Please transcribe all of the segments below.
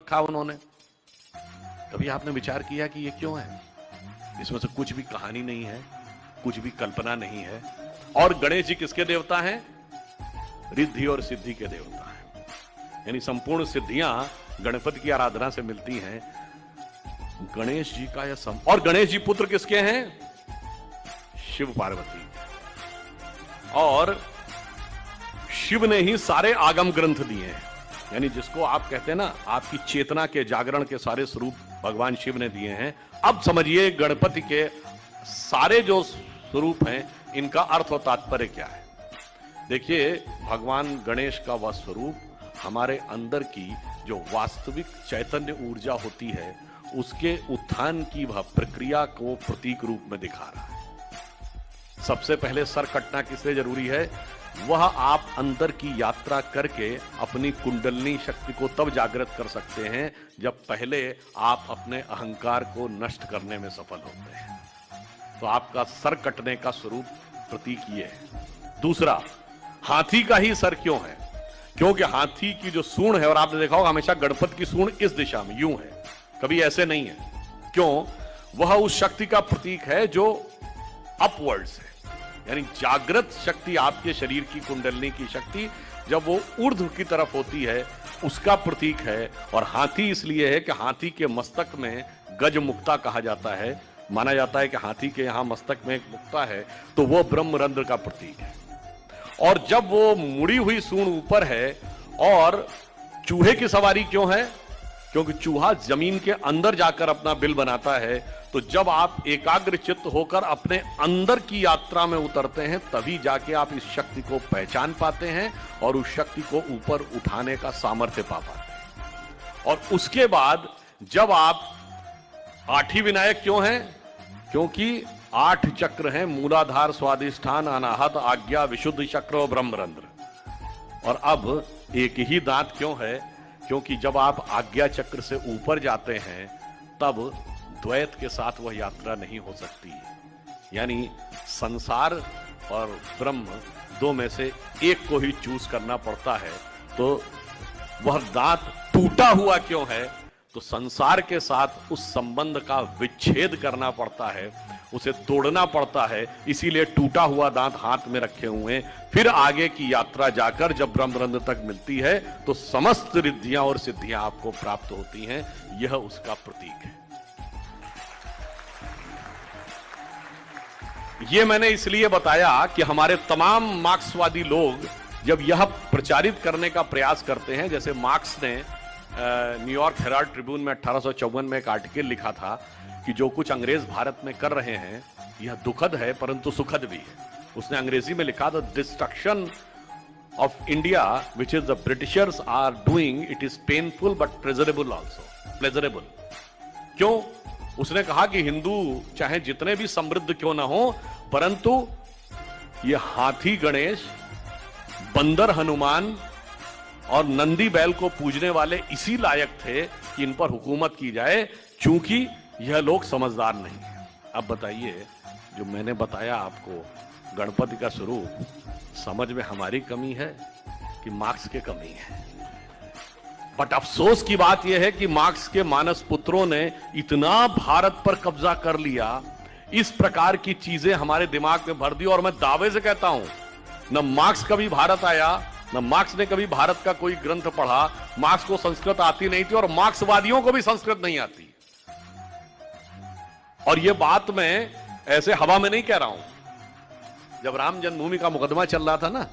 रखा उन्होंने। कभी आपने विचार किया कि ये क्यों है? इसमें से कुछ भी कहानी नहीं है, कुछ भी कल्पना नहीं है। और गणेश जी किसके देवता हैं? रिद्धि और सिद्धि के देवता हैं। यानी संपूर्ण सिद्धियां गणपति की आराधना से मिलती हैं। गणेश जी का यह और गणेश जी पुत्र किसके हैं? शिव पार्वती। और शिव ने ही सारे आगम ग्रंथ दिए हैं। यानी जिसको आप कहते हैं ना, आपकी चेतना के जागरण के सारे स्वरूप भगवान शिव ने दिए हैं। अब समझिए गणपति के सारे जो स्वरूप हैं, इनका अर्थ और तात्पर्य क्या है। देखिए, भगवान गणेश का वह स्वरूप हमारे अंदर की जो वास्तविक चैतन्य ऊर्जा होती है, उसके उत्थान की वह प्रक्रिया को प्रतीक रूप में दिखा रहा है। सबसे पहले सर कटना किससे जरूरी है? वह आप अंदर की यात्रा करके अपनी कुंडलिनी शक्ति को तब जागृत कर सकते हैं जब पहले आप अपने अहंकार को नष्ट करने में सफल होते हैं। तो आपका सर कटने का स्वरूप प्रतीक ये है। दूसरा, हाथी का ही सर क्यों है? क्योंकि हाथी की जो सूंड है, और आपने देखा होगा हमेशा गणपति की सूंड इस दिशा में यूं है, कभी ऐसे नहीं है। क्यों? वह उस शक्ति का प्रतीक है जो अपवर्ड्स है। यानी जागृत शक्ति, आपके शरीर की कुंडलिनी की शक्ति जब वो ऊर्ध्व की तरफ होती है, उसका प्रतीक है। और हाथी इसलिए है कि हाथी के मस्तक में गज मुक्ता कहा जाता है। माना जाता है कि हाथी के यहां मस्तक में एक मुक्ता है, तो वो ब्रह्मरंध्र का प्रतीक है। और जब वो मुड़ी हुई सूंड ऊपर है, और चूहे की सवारी क्यों है? क्योंकि चूहा जमीन के अंदर जाकर अपना बिल बनाता है। तो जब आप एकाग्र चित्त होकर अपने अंदर की यात्रा में उतरते हैं, तभी जाके आप इस शक्ति को पहचान पाते हैं और उस शक्ति को ऊपर उठाने का सामर्थ्य पा पाते हैं। और उसके बाद जब आप आठी विनायक क्यों हैं? क्योंकि 8 चक्र हैं, मूलाधार, स्वादिष्ठान, अनाहत, आज्ञा, विशुद्ध चक्र और ब्रह्मरंध्र। और अब एक ही दांत क्यों है? क्योंकि जब आप आज्ञा चक्र से ऊपर जाते हैं, तब द्वैत के साथ वह यात्रा नहीं हो सकती। यानी संसार और ब्रह्म, दो में से एक को ही चूज करना पड़ता है। तो वह दांत टूटा हुआ क्यों है? तो संसार के साथ उस संबंध का विच्छेद करना पड़ता है, उसे तोड़ना पड़ता है। इसीलिए टूटा हुआ दांत हाथ में रखे हुए। फिर आगे की यात्रा जाकर जब ब्रह्मरंध्र तक मिलती है, तो समस्त रिद्धियां और सिद्धियां आपको प्राप्त होती हैं। यह उसका प्रतीक है। यह मैंने इसलिए बताया कि हमारे तमाम मार्क्सवादी लोग जब यह प्रचारित करने का प्रयास करते हैं, जैसे मार्क्स ने न्यूयॉर्क हेराल्ड ट्रिब्यून में 1854 में एक आर्टिकल लिखा था कि जो कुछ अंग्रेज भारत में कर रहे हैं, यह दुखद है परंतु सुखद भी है। उसने अंग्रेजी में लिखा था, destruction of India which is the Britishers are doing, it is painful but pleasurable also. Pleasurable क्यों? उसने कहा कि हिंदू चाहे जितने भी समृद्ध क्यों ना हो, परंतु ये हाथी गणेश, बंदर हनुमान और नंदी बैल को पूजने वाले इसी लायक थे कि इन पर हुकूमत की जाए, चूंकि यह लोग समझदार नहीं है। अब बताइए, जो मैंने बताया आपको गणपति का स्वरूप, समझ में हमारी कमी है कि मार्क्स की कमी है? बट अफसोस की बात यह है कि मार्क्स के मानस पुत्रों ने इतना भारत पर कब्जा कर लिया, इस प्रकार की चीजें हमारे दिमाग में भर दी। और मैं दावे से कहता हूं, न मार्क्स कभी भारत आया, न मार्क्स ने कभी भारत का कोई ग्रंथ पढ़ा। मार्क्स को संस्कृत आती नहीं थी और मार्क्सवादियों को भी संस्कृत नहीं आती। और यह बात मैं ऐसे हवा में नहीं कह रहा हूं। जब राम जन्मभूमि का मुकदमा चल रहा था ना,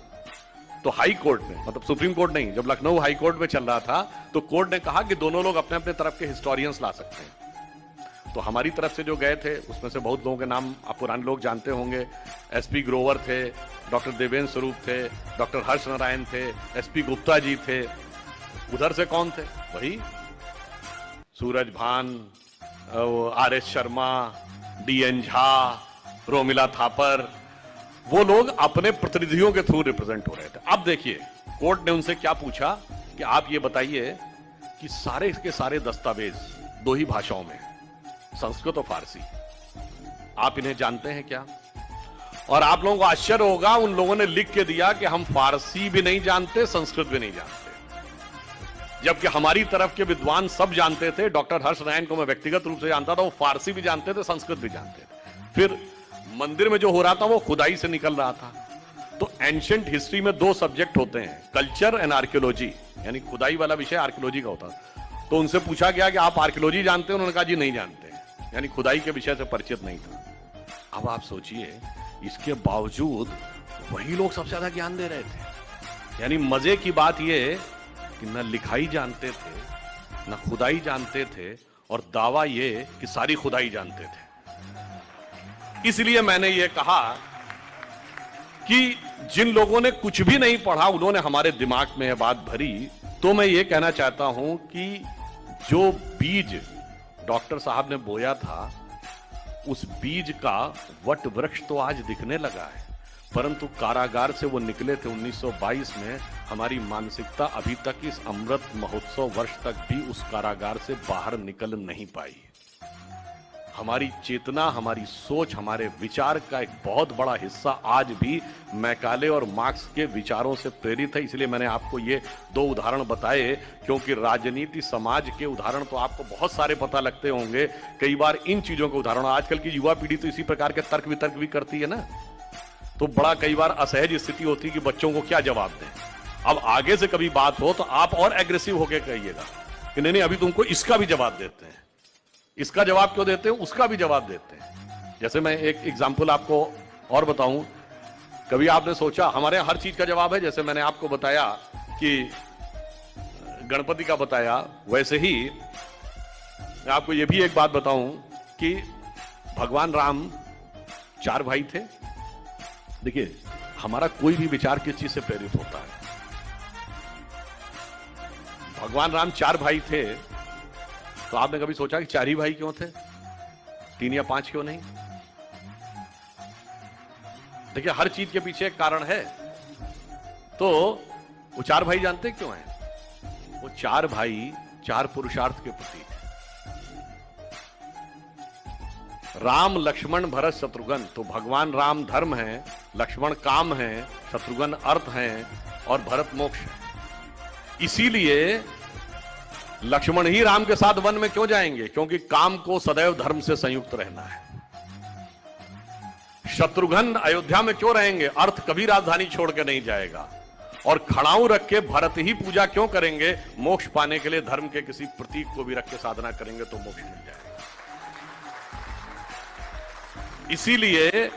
तो हाई कोर्ट में, मतलब सुप्रीम कोर्ट नहीं, जब लखनऊ हाई कोर्ट में चल रहा था, तो कोर्ट ने कहा कि दोनों लोग अपने अपने तरफ के हिस्टोरियंस ला सकते हैं। तो हमारी तरफ से जो गए थे, उसमें से बहुत लोगों के नाम आप पुराने लोग जानते होंगे। एसपी ग्रोवर थे, डॉक्टर देवेंद्र स्वरूप थे, डॉक्टर हर्ष नारायण थे, एसपी गुप्ता जी थे। उधर से कौन थे? वही सूरज भान, आर.एस. शर्मा, डी.एन. झा, रोमिला थापर, वो लोग अपने प्रतिनिधियों के थ्रू रिप्रेजेंट हो रहे थे। अब देखिए, कोर्ट ने उनसे क्या पूछा कि आप ये बताइए कि सारे के सारे दस्तावेज 2 ही भाषाओं में, संस्कृत और फारसी, आप इन्हें जानते हैं क्या? और आप लोगों को आश्चर्य होगा, उन लोगों ने लिख के दिया कि हम फारसी भी नहीं जानते, संस्कृत भी नहीं जानते। जबकि हमारी तरफ के विद्वान सब जानते थे। डॉक्टर हर्ष रैन को मैं व्यक्तिगत रूप से जानता था, वो फारसी भी जानते थे, संस्कृत भी जानते थे। फिर मंदिर में जो हो रहा था वो खुदाई से निकल रहा था। तो एंशिएंट हिस्ट्री में दो सब्जेक्ट होते हैं, कल्चर एंड आर्कियोलॉजी, यानी खुदाई वाला विषय आर्कियोलॉजी का होता है। तो उनसे पूछा गया कि आप आर्कियोलॉजी जानते हैं? उन्होंने कहा जी नहीं जानते, यानी खुदाई के विषय से परिचित नहीं था। अब आप सोचिए, इसके बावजूद वही लोग सबसे ज्यादा ज्ञान दे रहे थे। यानी मजे की बात यह कि न लिखाई जानते थे, न खुदाई जानते थे, और दावा ये कि सारी खुदाई जानते थे। इसलिए मैंने ये कहा कि जिन लोगों ने कुछ भी नहीं पढ़ा उन्होंने हमारे दिमाग में यह बात भरी। तो मैं ये कहना चाहता हूं कि जो बीज डॉक्टर साहब ने बोया था, उस बीज का वट वृक्ष तो आज दिखने लगा है, परंतु कारागार से वो निकले थे 1922 में। हमारी मानसिकता अभी तक इस अमृत महोत्सव वर्ष तक भी उस कारागार से बाहर निकल नहीं पाई। हमारी चेतना, हमारी सोच, हमारे विचार का एक बहुत बड़ा हिस्सा आज भी मैकाले और मार्क्स के विचारों से प्रेरित है। इसलिए मैंने आपको ये दो उदाहरण बताए, क्योंकि राजनीति, समाज के उदाहरण तो आपको बहुत सारे पता लगते होंगे। कई बार इन चीजों के उदाहरण, आजकल की युवा पीढ़ी तो इसी प्रकार के तर्क वितर्क भी करती है ना, तो बड़ा कई बार असहज स्थिति होती है कि बच्चों को क्या जवाब दें। अब आगे से कभी बात हो तो आप और एग्रेसिव होकर कहिएगा कि नहीं अभी तुमको इसका भी जवाब देते हैं। इसका जवाब क्यों देते हैं, उसका भी जवाब देते हैं। जैसे मैं एक एग्जाम्पल आपको और बताऊं, कभी आपने सोचा, हमारे हर चीज का जवाब है। जैसे मैंने आपको बताया कि गणपति का बताया, वैसे ही मैं आपको यह भी एक बात बताऊं कि भगवान राम 4 भाई थे। देखिए, हमारा कोई भी विचार किस चीज से प्रेरित होता है। भगवान राम 4 भाई थे, तो आपने कभी सोचा कि 4 ही भाई क्यों थे, 3 या 5 क्यों नहीं? देखिए, हर चीज के पीछे एक कारण है। तो वो 4 भाई जानते क्यों हैं? वो 4 भाई 4 पुरुषार्थ के प्रतीक हैं। राम, लक्ष्मण, भरत, शत्रुघ्न। तो भगवान राम धर्म है, लक्ष्मण काम है, शत्रुघ्न अर्थ है, और भरत मोक्ष है। इसीलिए लक्ष्मण ही राम के साथ वन में क्यों जाएंगे? क्योंकि काम को सदैव धर्म से संयुक्त रहना है। शत्रुघ्न अयोध्या में क्यों रहेंगे? अर्थ कभी राजधानी छोड़ के नहीं जाएगा। और खड़ाऊ रख के भरत ही पूजा क्यों करेंगे? मोक्ष पाने के लिए धर्म के किसी प्रतीक को भी रख के साधना करेंगे तो मोक्ष मिल जाएगा। इसीलिए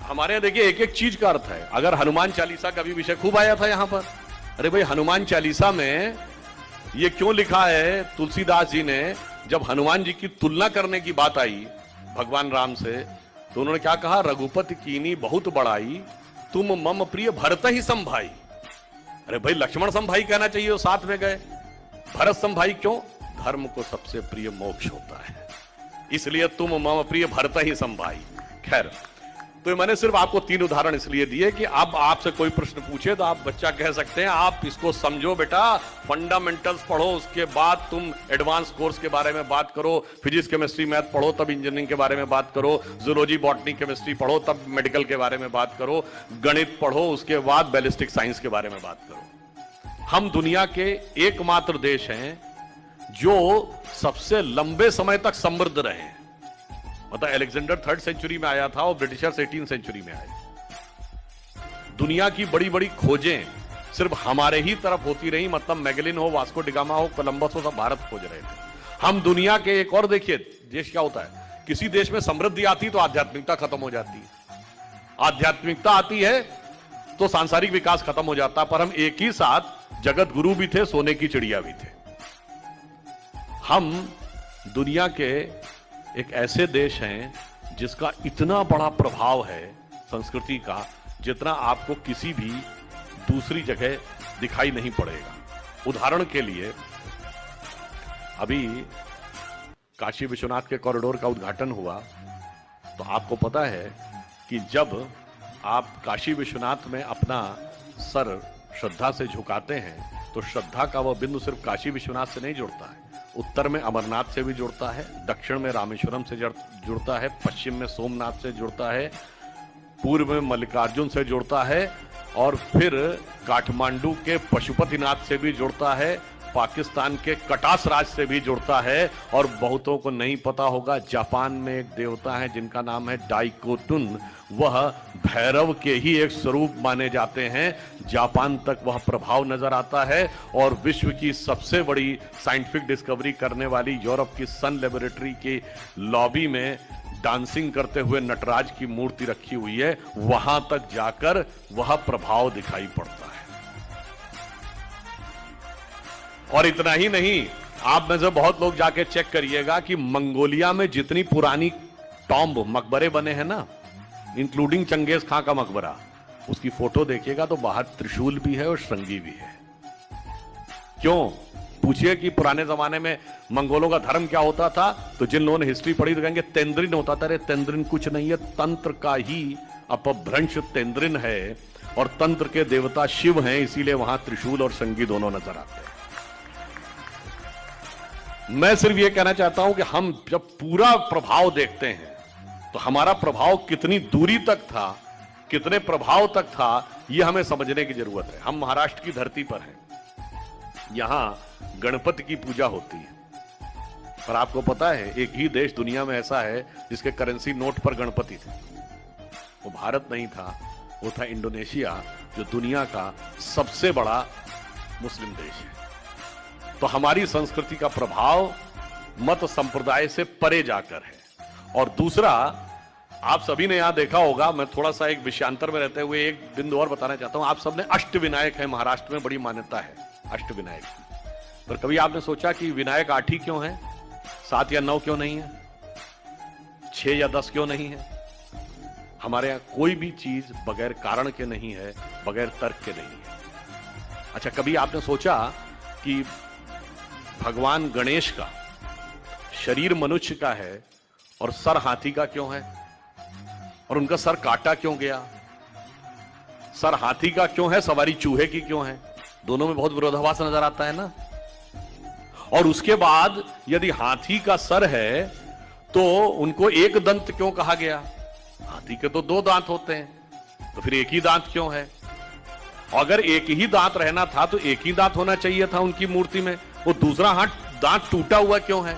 हमारे यहां देखिए, एक एक चीज का अर्थ है। अगर हनुमान चालीसा का भी विषय खूब आया था यहां पर, अरे भाई हनुमान चालीसा में ये क्यों लिखा है? तुलसीदास जी ने जब हनुमान जी की तुलना करने की बात आई भगवान राम से, तो उन्होंने क्या कहा? रघुपति कीनी बहुत बड़ाई, तुम मम प्रिय भरत ही संभाई। अरे भाई, लक्ष्मण संभाई कहना चाहिए, वो साथ में गए। भरत संभाई क्यों? धर्म को सबसे प्रिय मोक्ष होता है, इसलिए तुम मम प्रिय भरत ही संभाई। खैर, तो मैंने सिर्फ आपको 3 उदाहरण इसलिए दिए कि अब आपसे कोई प्रश्न पूछे तो आप बच्चा कह सकते हैं, आप इसको समझो बेटा, फंडामेंटल्स पढ़ो, उसके बाद तुम एडवांस कोर्स के बारे में बात करो, फिजिक्स, केमिस्ट्री, मैथ पढ़ो, तब इंजीनियरिंग के बारे में बात करो, जूलॉजी, बॉटनी, केमिस्ट्री पढ़ो, तब मेडिकल के बारे में बात करो, गणित पढ़ो, उसके बाद बैलिस्टिक साइंस के बारे में बात करो। हम दुनिया के एकमात्र देश हैं जो सबसे लंबे समय तक समृद्ध रहे हैं। मतलब अलेक्जेंडर 3rd सेंचुरी में आया था और ब्रिटिशर्स 18th सेंचुरी में आए। दुनिया की बड़ी बड़ी खोजें सिर्फ हमारे ही तरफ होती रही। मतलब मैगेलिन हो, वास्को डिगामा हो, कोलंबस हो, सब भारत खोज रहे थे। हम दुनिया के एक और देखिए देश क्या होता है, किसी देश में समृद्धि आती तो आध्यात्मिकता खत्म हो जाती है, आध्यात्मिकता आती है तो सांसारिक विकास खत्म हो जाता। पर हम एक ही साथ जगत गुरु भी थे, सोने की चिड़िया भी थे। हम दुनिया के एक ऐसे देश हैं जिसका इतना बड़ा प्रभाव है संस्कृति का, जितना आपको किसी भी दूसरी जगह दिखाई नहीं पड़ेगा। उदाहरण के लिए, अभी काशी विश्वनाथ के कॉरिडोर का उद्घाटन हुआ, तो आपको पता है कि जब आप काशी विश्वनाथ में अपना सर श्रद्धा से झुकाते हैं, तो श्रद्धा का वह बिंदु सिर्फ काशी विश्वनाथ से नहीं जुड़ता है, उत्तर में अमरनाथ से भी जुड़ता है, दक्षिण में रामेश्वरम से जुड़ता है, पश्चिम में सोमनाथ से जुड़ता है, पूर्व में मल्लिकार्जुन से जुड़ता है, और फिर काठमांडू के पशुपतिनाथ से भी जुड़ता है, पाकिस्तान के कटास राज से भी जुड़ता है। और बहुतों को नहीं पता होगा, जापान में एक देवता है जिनका नाम है डाइकोटुन, वह भैरव के ही एक स्वरूप माने जाते हैं। जापान तक वह प्रभाव नजर आता है और विश्व की सबसे बड़ी साइंटिफिक डिस्कवरी करने वाली यूरोप की सन लेबोरेटरी की लॉबी में डांसिंग करते हुए नटराज की मूर्ति रखी हुई है, वहां तक जाकर वह प्रभाव दिखाई पड़ता है। और इतना ही नहीं, आप में से बहुत लोग जाके चेक करिएगा कि मंगोलिया में जितनी पुरानी टॉम्ब मकबरे बने हैं ना, इंक्लूडिंग चंगेज खां का मकबरा, उसकी फोटो देखिएगा तो बाहर त्रिशूल भी है और श्रृंगी भी है। क्यों? पूछिए कि पुराने जमाने में मंगोलों का धर्म क्या होता था, तो जिन लोगों ने हिस्ट्री पढ़ी तो कहेंगे तेंद्रिन होता था। अरे तेंद्रिन कुछ नहीं है, तंत्र का ही अपभ्रंश तेंद्रिन है और तंत्र के देवता शिव हैं, इसीलिए वहां त्रिशूल और श्रृंगी दोनों नजर आते हैं। मैं सिर्फ यह कहना चाहता हूं कि हम जब पूरा प्रभाव देखते हैं तो हमारा प्रभाव कितनी दूरी तक था, कितने प्रभाव तक था, यह हमें समझने की जरूरत है। हम महाराष्ट्र की धरती पर हैं, यहां गणपति की पूजा होती है, पर आपको पता है एक ही देश दुनिया में ऐसा है जिसके करेंसी नोट पर गणपति थे। वो भारत नहीं था, वो था इंडोनेशिया, जो दुनिया का सबसे बड़ा मुस्लिम देश है। तो हमारी संस्कृति का प्रभाव मत संप्रदाय से परे जाकर है। और दूसरा, आप सभी ने यहां देखा होगा, मैं थोड़ा सा एक विषयांतर में रहते हुए एक बिंदु और बताना चाहता हूं। आप सबने अष्टविनायक है, महाराष्ट्र में बड़ी मान्यता है अष्टविनायक की, पर कभी आपने सोचा कि विनायक 8 ही क्यों है, 7 या 9 क्यों नहीं है, 6 या 10 क्यों नहीं है? हमारे यहां कोई भी चीज बगैर कारण के नहीं है, बगैर तर्क के नहीं है। अच्छा, कभी आपने सोचा कि भगवान गणेश का शरीर मनुष्य का है और सर हाथी का क्यों है, और उनका सर काटा क्यों गया? सर हाथी का क्यों है, सवारी चूहे की क्यों है? दोनों में बहुत विरोधाभास नजर आता है ना। और उसके बाद यदि हाथी का सर है तो उनको एक दंत क्यों कहा गया? हाथी के तो 2 दांत होते हैं, तो फिर एक ही दांत क्यों है? अगर एक ही दांत रहना था तो एक ही दांत होना चाहिए था उनकी मूर्ति में, वो दूसरा दांत टूटा हुआ क्यों है?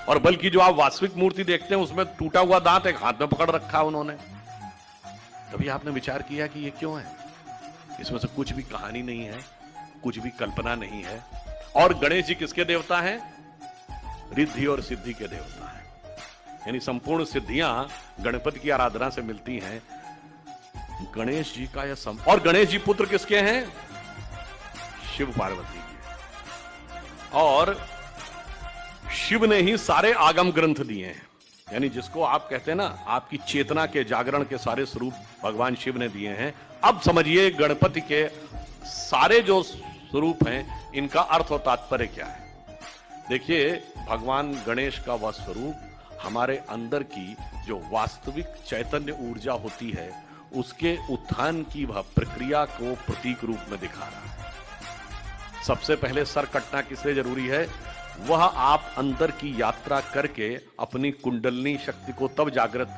और बल्कि जो आप वास्तविक मूर्ति देखते हैं उसमें टूटा हुआ दांत एक हाथ में पकड़ रखा है उन्होंने। कभी आपने विचार किया कि ये क्यों है? इसमें से कुछ भी कहानी नहीं है, कुछ भी कल्पना नहीं है। और गणेश जी किसके देवता हैं? रिद्धि और सिद्धि के देवता हैं, यानी संपूर्ण सिद्धियां गणपति की आराधना से मिलती हैं। गणेश जी का यह और गणेश जी पुत्र किसके हैं? शिव पार्वती के। और शिव ने ही सारे आगम ग्रंथ दिए हैं, यानी जिसको आप कहते हैं ना, आपकी चेतना के जागरण के सारे स्वरूप भगवान शिव ने दिए हैं। अब समझिए गणपति के सारे जो स्वरूप हैं, इनका अर्थ और तात्पर्य क्या है। देखिए, भगवान गणेश का वह स्वरूप हमारे अंदर की जो वास्तविक चैतन्य ऊर्जा होती है, उसके उत्थान की वह प्रक्रिया को प्रतीक रूप में दिखा रहा है। सबसे पहले सर कटना किसलिए जरूरी है? वह आप अंदर की यात्रा करके अपनी कुंडलनी शक्ति को तब जागृत